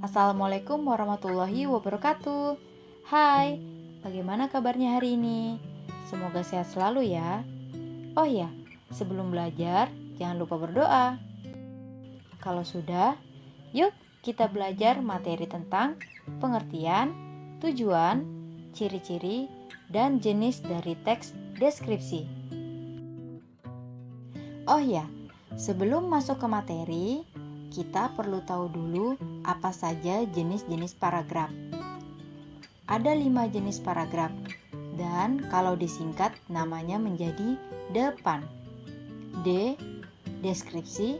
Assalamualaikum warahmatullahi wabarakatuh. Hai, bagaimana kabarnya hari ini? Semoga sehat selalu ya. Oh ya, sebelum belajar, jangan lupa berdoa. Kalau sudah, yuk kita belajar materi tentang pengertian, tujuan, ciri-ciri, dan jenis dari teks deskripsi. Oh ya, sebelum masuk ke materi, kita perlu tahu dulu apa saja jenis-jenis paragraf. Ada 5 jenis paragraf, dan kalau disingkat namanya menjadi depan. D. Deskripsi.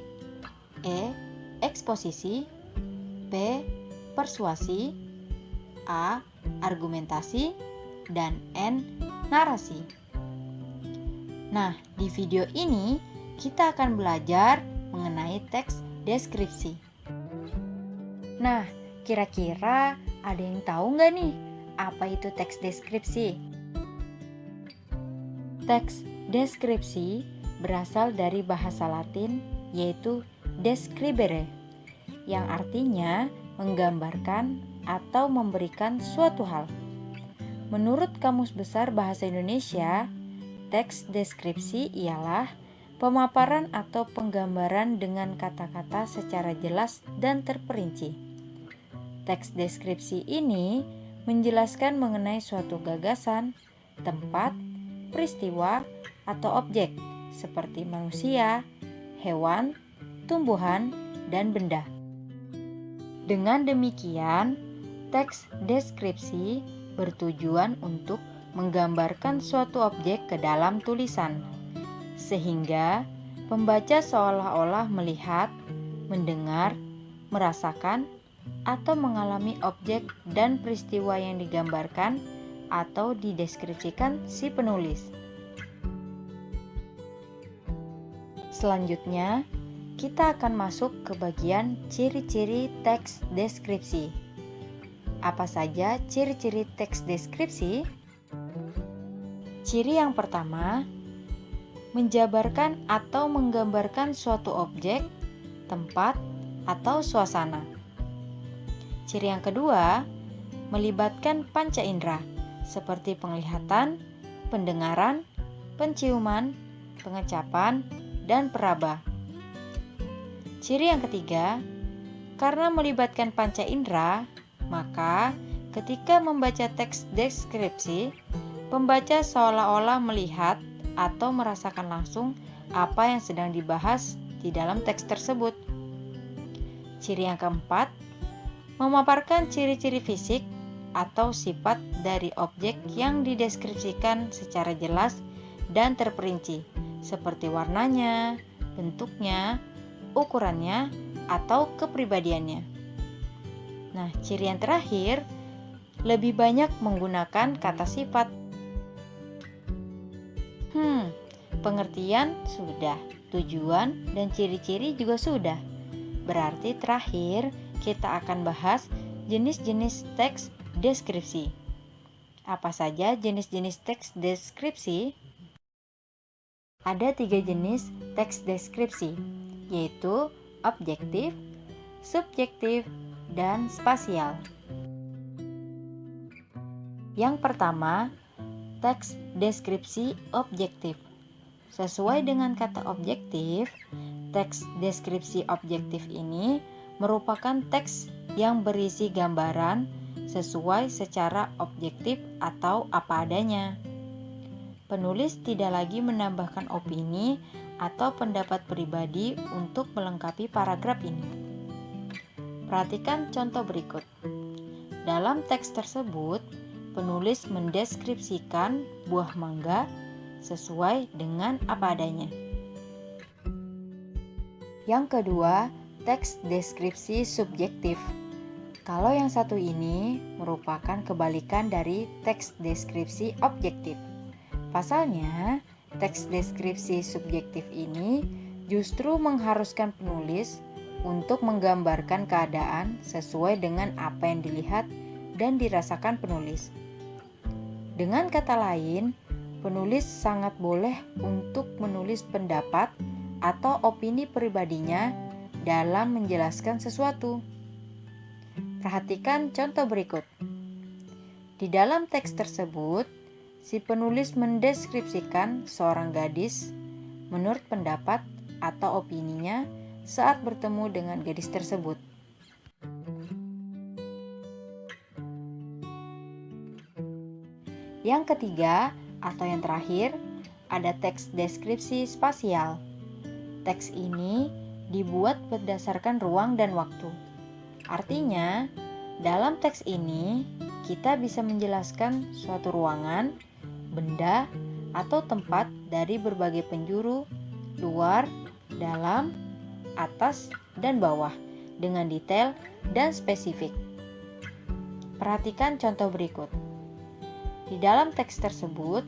E. Eksposisi. P. Persuasi. A. Argumentasi. Dan N. Narasi. Nah, di video ini kita akan belajar mengenai teks deskripsi. Nah, kira-kira ada yang tahu nggak nih apa itu teks deskripsi? Teks deskripsi berasal dari bahasa Latin yaitu describere, yang artinya menggambarkan atau memberikan suatu hal. Menurut Kamus Besar Bahasa Indonesia, teks deskripsi ialah pemaparan atau penggambaran dengan kata-kata secara jelas dan terperinci. Teks deskripsi ini menjelaskan mengenai suatu gagasan, tempat, peristiwa, atau objek seperti manusia, hewan, tumbuhan, dan benda. Dengan demikian, teks deskripsi bertujuan untuk menggambarkan suatu objek ke dalam tulisan, sehingga pembaca seolah-olah melihat, mendengar, merasakan, atau mengalami objek dan peristiwa yang digambarkan atau dideskripsikan si penulis. Selanjutnya, kita akan masuk ke bagian ciri-ciri teks deskripsi. Apa saja ciri-ciri teks deskripsi? Ciri yang pertama, menjabarkan atau menggambarkan suatu objek, tempat, atau suasana. Ciri yang kedua, melibatkan panca indera seperti penglihatan, pendengaran, penciuman, pengecapan, dan peraba. Ciri yang ketiga, karena melibatkan panca indera, maka ketika membaca teks deskripsi, pembaca seolah-olah melihat atau merasakan langsung apa yang sedang dibahas di dalam teks tersebut. Ciri yang keempat, memaparkan ciri-ciri fisik atau sifat dari objek yang dideskripsikan secara jelas dan terperinci, seperti warnanya, bentuknya, ukurannya, atau kepribadiannya. Nah, ciri yang terakhir, lebih banyak menggunakan kata sifat. Pengertian sudah, tujuan dan ciri-ciri juga sudah. Berarti terakhir kita akan bahas jenis-jenis teks deskripsi. Apa saja jenis-jenis teks deskripsi? Ada 3 jenis teks deskripsi, yaitu objektif, subjektif, dan spasial. Yang pertama, teks deskripsi objektif. Sesuai dengan kata objektif, teks deskripsi objektif ini merupakan teks yang berisi gambaran sesuai secara objektif atau apa adanya. Penulis tidak lagi menambahkan opini atau pendapat pribadi untuk melengkapi paragraf ini. Perhatikan contoh berikut. Dalam teks tersebut, penulis mendeskripsikan buah mangga sesuai dengan apa adanya. Yang kedua, teks deskripsi subjektif. Kalau yang satu ini merupakan kebalikan dari teks deskripsi objektif. Pasalnya, teks deskripsi subjektif ini justru mengharuskan penulis untuk menggambarkan keadaan sesuai dengan apa yang dilihat dan dirasakan penulis. Dengan kata lain, penulis sangat boleh untuk menulis pendapat atau opini pribadinya dalam menjelaskan sesuatu. Perhatikan contoh berikut. Di dalam teks tersebut, si penulis mendeskripsikan seorang gadis menurut pendapat atau opininya saat bertemu dengan gadis tersebut. Yang ketiga atau yang terakhir, ada teks deskripsi spasial. Teks ini dibuat berdasarkan ruang dan waktu. Artinya, dalam teks ini kita bisa menjelaskan suatu ruangan, benda, atau tempat dari berbagai penjuru, luar, dalam, atas, dan bawah dengan detail dan spesifik. Perhatikan contoh berikut. Di dalam teks tersebut,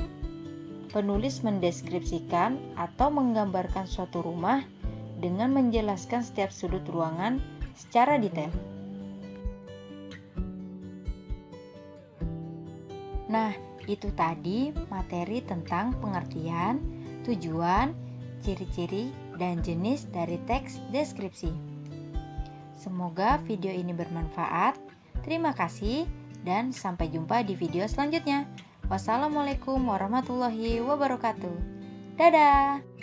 penulis mendeskripsikan atau menggambarkan suatu rumah dengan menjelaskan setiap sudut ruangan secara detail. Nah, itu tadi materi tentang pengertian, tujuan, ciri-ciri, dan jenis dari teks deskripsi. Semoga video ini bermanfaat. Terima kasih dan sampai jumpa di video selanjutnya. Wassalamualaikum warahmatullahi wabarakatuh. Dadah!